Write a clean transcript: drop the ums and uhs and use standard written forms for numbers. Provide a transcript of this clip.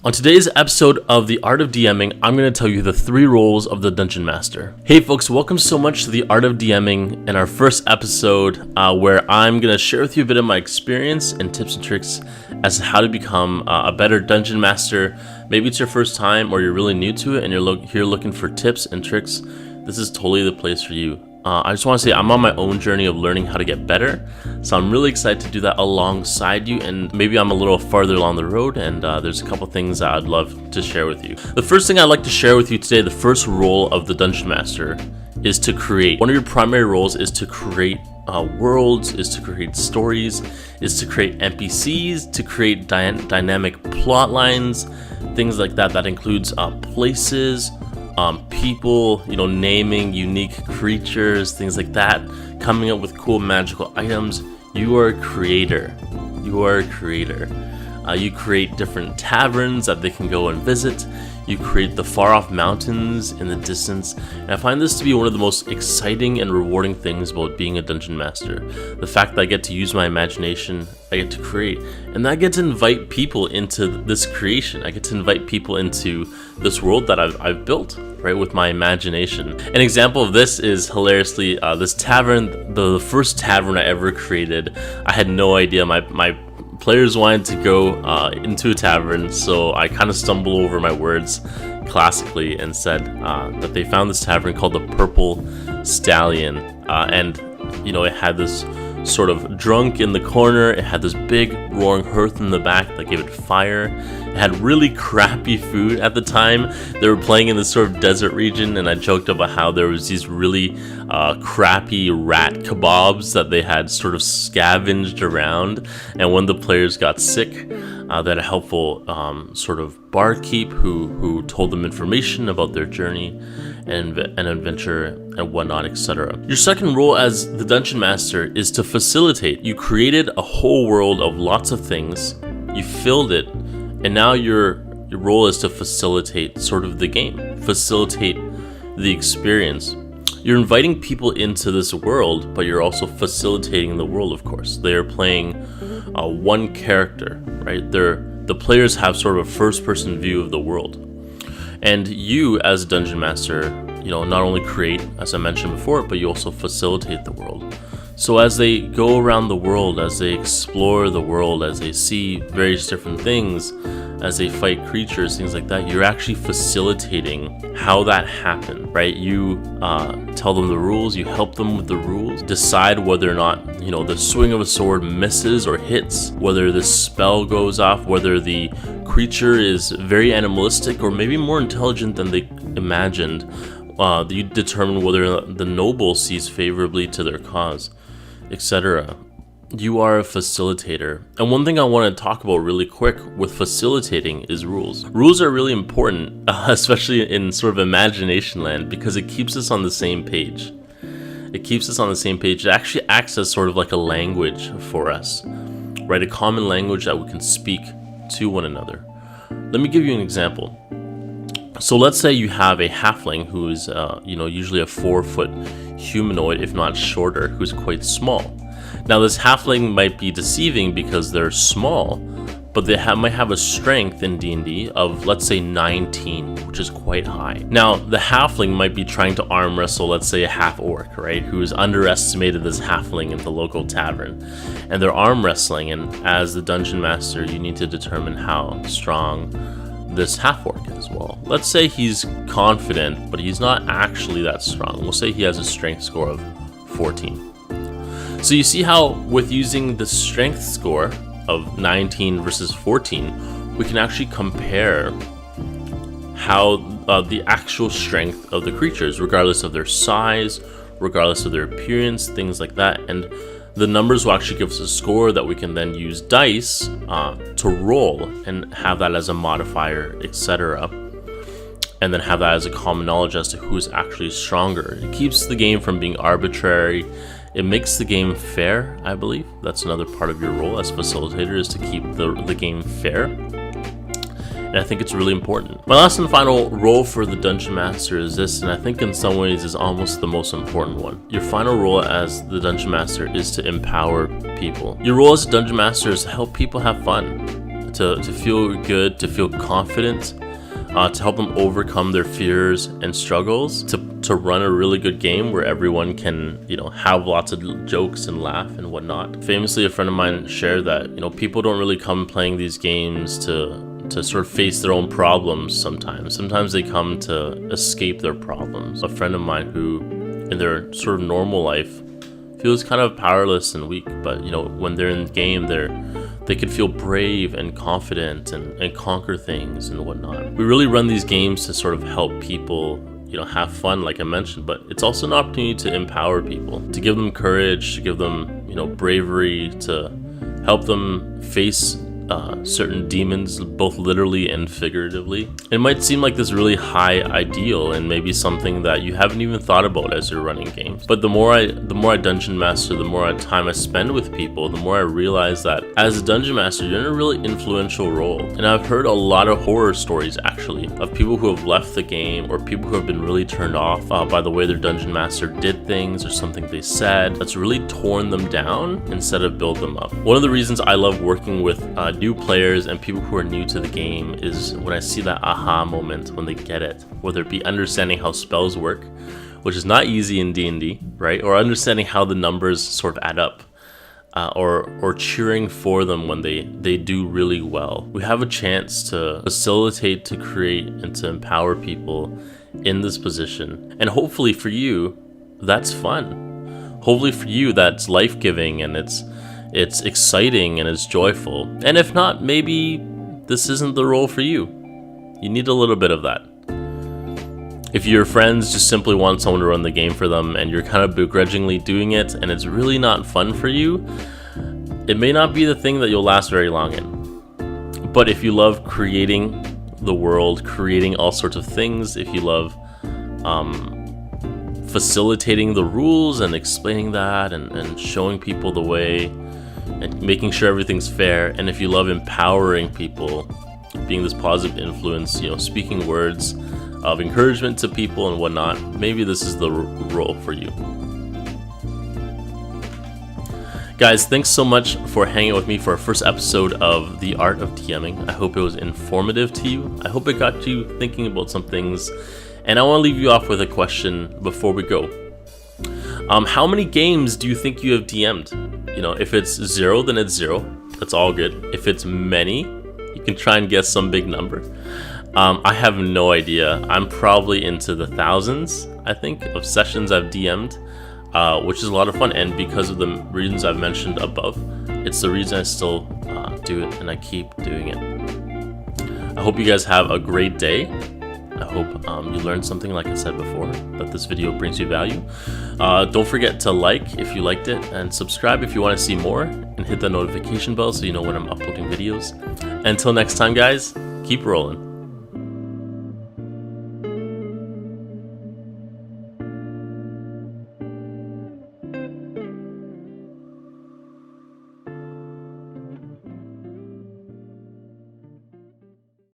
On today's episode of the Art of DMing, I'm going to tell you the 3 roles of the Dungeon Master. Hey folks, welcome so much to the Art of DMing and our first episode where I'm going to share with you a bit of my experience and tips and tricks as to how to become a better Dungeon Master. Maybe it's your first time or you're really new to it and you're here looking for tips and tricks. This is totally the place for you. I just want to say I'm on my own journey of learning how to get better, so I'm really excited to do that alongside you, and maybe I'm a little farther along the road, and there's a couple things that I'd love to share with you. The first thing I'd like to share with you today, the first role of the Dungeon Master, is to create. One of your primary roles is to create worlds, is to create stories, is to create NPCs, to create dynamic plot lines, things like that. That includes places, people, naming unique creatures, things like that, coming up with cool magical items. You are a creator. You create different taverns that they can go and visit. You create the far off mountains in the distance. And I find this to be one of the most exciting and rewarding things about being a dungeon master. The fact that I get to use my imagination, I get to create, and I get to invite people into this creation. I get to invite people into this world that I've built, right, with my imagination. An example of this is hilariously this tavern, the first tavern I ever created. I had no idea my players wanted to go into a tavern, so I kind of stumbled over my words classically and said that they found this tavern called the Purple Stallion, and it had this sort of drunk in the corner. It had this big roaring hearth in the back that gave it fire. It had really crappy food at the time. They were playing in this sort of desert region, and I joked about how there was these really crappy rat kebabs that they had sort of scavenged around, and when the players got sick, they had a helpful sort of barkeep who told them information about their journey and adventure and whatnot, etc. Your second role as the Dungeon Master is to facilitate. You created a whole world of lots of things, you filled it, and now your role is to facilitate sort of the game, facilitate the experience. You're inviting people into this world, but you're also facilitating the world, of course. They are playing one character, right? The players have sort of a first-person view of the world. And you, as a Dungeon Master, not only create, as I mentioned before, but you also facilitate the world. So as they go around the world, as they explore the world, as they see various different things, as they fight creatures, things like that, you're actually facilitating how that happened, right? You tell them the rules, you help them with the rules, decide whether or not, the swing of a sword misses or hits, whether the spell goes off, whether the creature is very animalistic or maybe more intelligent than they imagined. You determine whether the noble sees favorably to their cause, etc. You are a facilitator. And one thing I want to talk about really quick with facilitating is rules. Rules are really important, especially in sort of imagination land, because it keeps us on the same page. It actually acts as sort of like a language for us, right? A common language that we can speak to one another. Let me give you an example. So let's say you have a halfling who is, usually a 4-foot humanoid, if not shorter, who's quite small. Now this halfling might be deceiving because they're small, but they might have a strength in D&D of, let's say, 19, which is quite high. Now the halfling might be trying to arm wrestle, let's say, a half-orc, right, who's underestimated this halfling in the local tavern, and they're arm wrestling, and as the Dungeon Master, you need to determine how strong this half-orc is. Well, let's say he's confident, but he's not actually that strong. We'll say he has a strength score of 14. So you see how with using the strength score of 19 versus 14, we can actually compare how the actual strength of the creatures, regardless of their size, regardless of their appearance, things like that. And the numbers will actually give us a score that we can then use dice to roll and have that as a modifier, etc. And then have that as a common knowledge as to who's actually stronger. It keeps the game from being arbitrary. It makes the game fair, I believe. That's another part of your role as facilitator, is to keep the game fair. And I think it's really important. My last and final role for the Dungeon Master is this, and I think in some ways is almost the most important one. Your final role as the Dungeon Master is to empower people. Your role as a Dungeon Master is to help people have fun, to feel good, to feel confident, to help them overcome their fears and struggles, to run a really good game where everyone can, have lots of jokes and laugh and whatnot. Famously, a friend of mine shared that, people don't really come playing these games to sort of face their own problems sometimes. Sometimes they come to escape their problems. A friend of mine who, in their sort of normal life, feels kind of powerless and weak, but, when they're in the game, they can feel brave and confident and conquer things and whatnot. We really run these games to sort of help people, have fun, like I mentioned, but it's also an opportunity to empower people, to give them courage, to give them, bravery, to help them face certain demons, both literally and figuratively. It might seem like this really high ideal and maybe something that you haven't even thought about as you're running games. But the more I dungeon master, the more time I spend with people, the more I realize that as a dungeon master, you're in a really influential role. And I've heard a lot of horror stories, actually, of people who have left the game or people who have been really turned off by the way their dungeon master did things or something they said that's really torn them down instead of build them up. One of the reasons I love working with new players and people who are new to the game is when I see that aha moment when they get it, whether it be understanding how spells work, which is not easy in D&D, right? Or understanding how the numbers sort of add up, or cheering for them when they do really well. We have a chance to facilitate, to create, and to empower people in this position. And hopefully for you, that's fun. Hopefully for you, that's life-giving and it's exciting and it's joyful. And if not, maybe this isn't the role for you. You need a little bit of that. If your friends just simply want someone to run the game for them and you're kind of begrudgingly doing it and it's really not fun for you, it may not be the thing that you'll last very long in. But if you love creating the world, creating all sorts of things, if you love facilitating the rules and explaining that and showing people the way and making sure everything's fair, and if you love empowering people, being this positive influence, speaking words of encouragement to people and whatnot, maybe this is the role for you. Guys, thanks so much for hanging out with me for our first episode of The Art of DMing. I hope it was informative to you. I hope it got you thinking about some things. And I want to leave you off with a question before we go. How many games do you think you have DM'd? If it's 0, then it's 0. That's all good. If it's many, you can try and guess some big number. I have no idea. I'm probably into the thousands, I think, of sessions I've DM'd, which is a lot of fun. And because of the reasons I've mentioned above, it's the reason I still do it and I keep doing it. I hope you guys have a great day. I hope you learned something, like I said before, that this video brings you value. Don't forget to like if you liked it, and subscribe if you want to see more, and hit the notification bell so you know when I'm uploading videos. Until next time, guys, keep rolling.